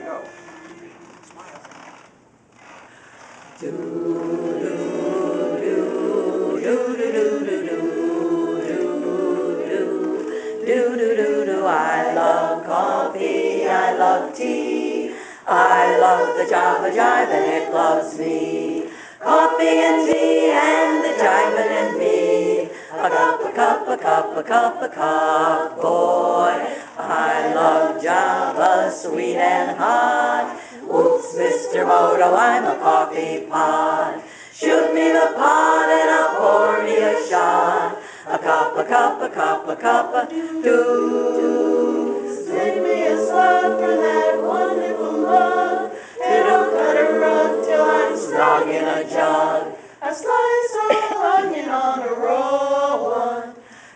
Go. Smile. Do I love coffee, I love tea, I love the Java Jive and it loves me. Coffee and tea and the jivin' and me. A cup, a cup, a cup, a cup, a cup, boy. I love Java, sweet and hot. Whoops, Mr. Moto, I'm a coffee pot. Shoot me the pot and I'll pour me a shot. A cup, a cup, a cup, a cup, a do. Send me a slug from that wonderful mug. It'll cut a rug till I'm snug in a jug. A slice of onion on a raw one.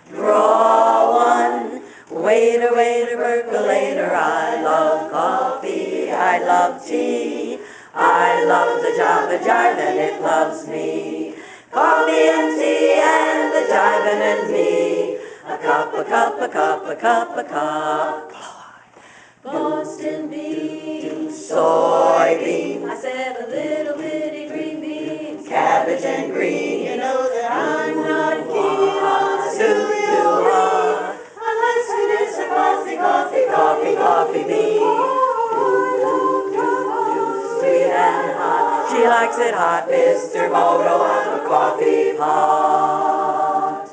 Draw one. Waiter, waiter, percolator. I love coffee, I love tea. I love the Java Jive and it loves me. Coffee and tea and the jivin' and me. A cup, a cup, a cup, a cup, a cup. Boston beans, soybeans. I said a little bitty green beans, cabbage and green. You know that I'm not keen on too hot. I like sweetness of coffee, coffee, coffee, coffee bean. Sweet and hot. She likes it hot, Mr. Moto, I'm a coffee pot.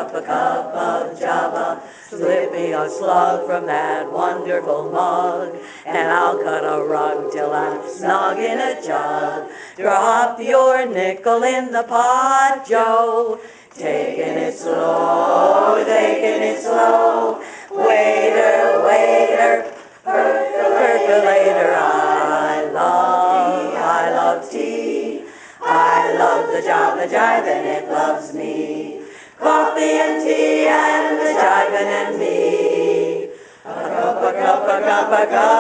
A cup of Java, slip me a slug from that wonderful mug, and I'll cut a rug till I'm snug in a jug. Drop your nickel in the pot, Joe, taking it slow, taking it slow. Waiter, waiter, percolator. I love tea, I love the Java Jive and it loves me. Coffee and tea and the jivin' and me. A cup, a cup, a cup, a cup.